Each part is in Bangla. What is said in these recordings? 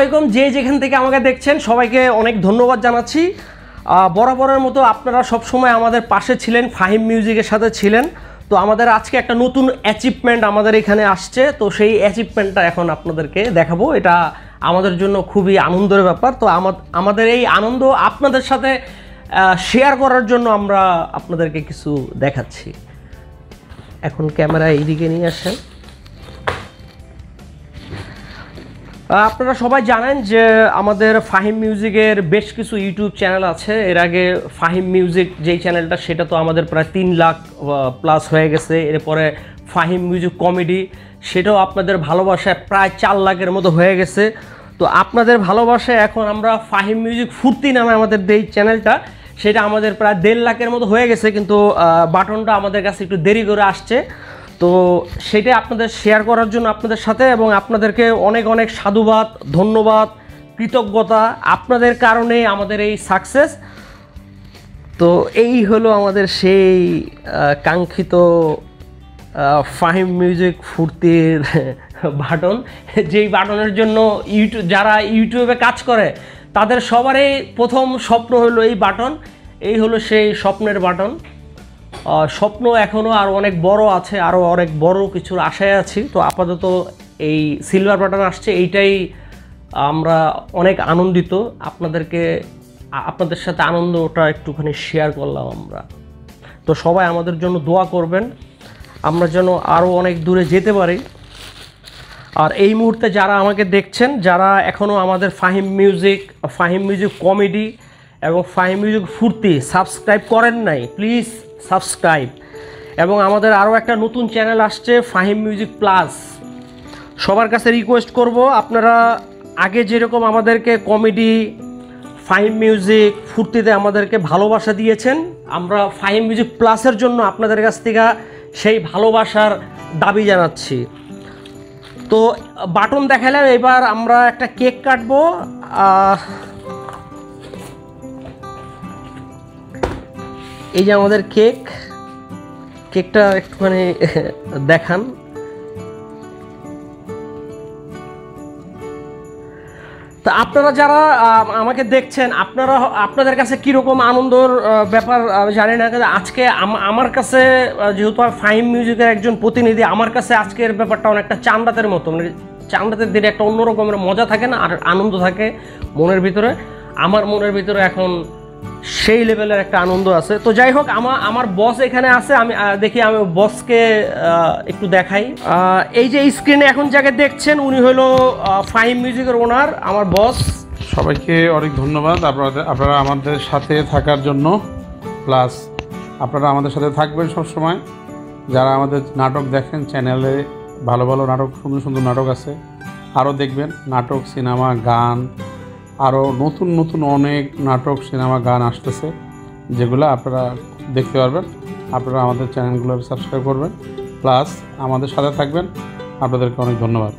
আলাইকুম। যে যেখান থেকে আমাকে দেখছেন সবাইকে অনেক ধন্যবাদ জানাচ্ছি। বরাবরের মতো আপনারা সবসময় আমাদের পাশে ছিলেন, ফাহিম মিউজিকের সাথে ছিলেন। তো আমাদের আজকে একটা নতুন অ্যাচিভমেন্ট আমাদের এখানে আসছে, তো সেই অ্যাচিভমেন্টটা এখন আপনাদেরকে দেখাবো। এটা আমাদের জন্য খুবই আনন্দের ব্যাপার। তো আমাদের এই আনন্দ আপনাদের সাথে শেয়ার করার জন্য আমরা আপনাদেরকে কিছু দেখাচ্ছি। এখন ক্যামেরা এইদিকে নিয়ে আসেন। আপনারা সবাই জানেন যে আমাদের ফাহিম মিউজিকের বেশ কিছু ইউটিউব চ্যানেল আছে। এর আগে ফাহিম মিউজিক যেই চ্যানেলটা, সেটা তো আমাদের প্রায় 3 লাখ প্লাস হয়ে গেছে। এরপরে ফাহিম মিউজিক কমেডি, সেটাও আপনাদের ভালোবাসায় প্রায় 4 লাখের মতো হয়ে গেছে। তো আপনাদের ভালোবাসায় এখন আমরা ফাহিম মিউজিক ফুর্তি নামে আমাদের যেই চ্যানেলটা, সেটা আমাদের প্রায় 1.5 লাখের মতো হয়ে গেছে, কিন্তু বাটনটা আমাদের কাছে একটু দেরি করে আসছে। তো সেটা আপনাদের শেয়ার করার জন্য আপনাদের সাথে, এবং আপনাদেরকে অনেক অনেক সাধুবাদ, ধন্যবাদ, কৃতজ্ঞতা। আপনাদের কারণে আমাদের এই সাকসেস। তো এই হলো আমাদের সেই কাঙ্ক্ষিত ফাহিম মিউজিক ফুর্তির বাটন, যেই বাটনের জন্য যারা ইউটিউবে কাজ করে তাদের সবারই প্রথম স্বপ্ন হলো এই বাটন। এই হলো সেই স্বপ্নের বাটন। স্বপ্ন এখনও আরও অনেক বড় আছে, আরও অনেক বড় কিছুর আশায় আছি। তো আপাতত এই সিলভার বাটন আসছে, এইটাই আমরা অনেক আনন্দিত। আপনাদের সাথে আনন্দটা একটুখানি শেয়ার করলাম আমরা। তো সবাই আমাদের জন্য দোয়া করবেন, আমরা যেন আরও অনেক দূরে যেতে পারি। আর এই মুহূর্তে যারা আমাকে দেখছেন, যারা এখনও আমাদের ফাহিম মিউজিক কমেডি এবং ফাহিম মিউজিক ফুর্তি সাবস্ক্রাইব করেন নাই, প্লিজ সাবস্ক্রাইব। এবং আমাদের আরও একটা নতুন চ্যানেল আসছে, ফাহিম মিউজিক প্লাস। সবার কাছে রিকোয়েস্ট করব, আপনারা আগে যেরকম আমাদেরকে কমেডি, ফাহিম মিউজিক ফুর্তিতে আমাদেরকে ভালোবাসা দিয়েছেন, আমরা ফাহিম মিউজিক প্লাসের জন্য আপনাদের কাছ থেকে সেই ভালোবাসার দাবি জানাচ্ছি। তো বাটন দেখালাম, এবার আমরা একটা কেক কাটবো। এই যে আমাদের কেকটা একটুখানি দেখান। তা আপনারা যারা আমাকে দেখছেন, আপনাদের কাছে কীরকম আনন্দর ব্যাপার জানি না, কিন্তু আজকে আমার কাছে, যেহেতু ফাহিম মিউজিকের একজন প্রতিনিধি, আমার কাছে আজকের ব্যাপারটা অনেকটা চাঁদ রাতের মতো। মানে চাঁদ রাতের দিনে একটা অন্যরকমের মজা থাকে না, আর আনন্দ থাকে মনের ভিতরে। আমার মনের ভিতরে এখন সেই লেভেলের একটা আনন্দ আছে। তো যাই হোক, আমার বস এখানে আছে, আমি বসকে একটু দেখাই। এই যে স্ক্রিনে এখন যাকে দেখছেন, উনি হলো ফাহিম মিউজিকের ওনার, আমার বস। সবাইকে অনেক ধন্যবাদ আপনারা আমাদের সাথে থাকার জন্য, প্লাস আপনারা আমাদের সাথে থাকবেন সবসময়। যারা আমাদের নাটক দেখেন, চ্যানেলে ভালো ভালো নাটক, সুন্দর সুন্দর নাটক আছে, আরও দেখবেন। নাটক, সিনেমা, গান, আরও নতুন নতুন অনেক নাটক, সিনেমা, গান আসতেছে, যেগুলো আপনারা দেখতে পারবেন। আপনারা আমাদের চ্যানেলগুলো সাবস্ক্রাইব করবেন, প্লাস আমাদের সাথে থাকবেন। আপনাদেরকে অনেক ধন্যবাদ।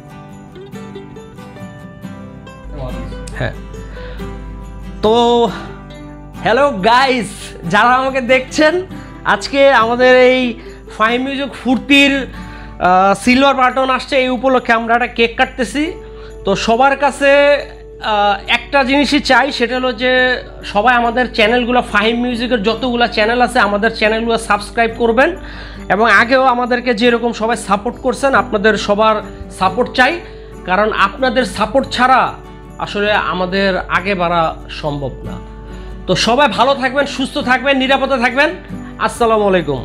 হ্যাঁ, তো হ্যালো গাইস, যারা আমাকে দেখছেন, আজকে আমাদের এই ফাহিম মিউজিক ফুর্তির সিলভার বাটন আসছে, এই উপলক্ষে আমরা একটা কেক কাটতেছি। তো সবার কাছে একটা জিনিসই চাই, সেটা হলো যে সবাই আমাদের চ্যানেলগুলো, ফাহিম মিউজিকের যতগুলো চ্যানেল আছে, আমাদের চ্যানেলগুলো সাবস্ক্রাইব করবেন। এবং আগেও আমাদেরকে যেরকম সবাই সাপোর্ট করছেন, আপনাদের সবার সাপোর্ট চাই, কারণ আপনাদের সাপোর্ট ছাড়া আসলে আমাদের আগে বাড়া সম্ভব না। তো সবাই ভালো থাকবেন, সুস্থ থাকবেন, নিরাপদে থাকবেন। আসসালামু আলাইকুম।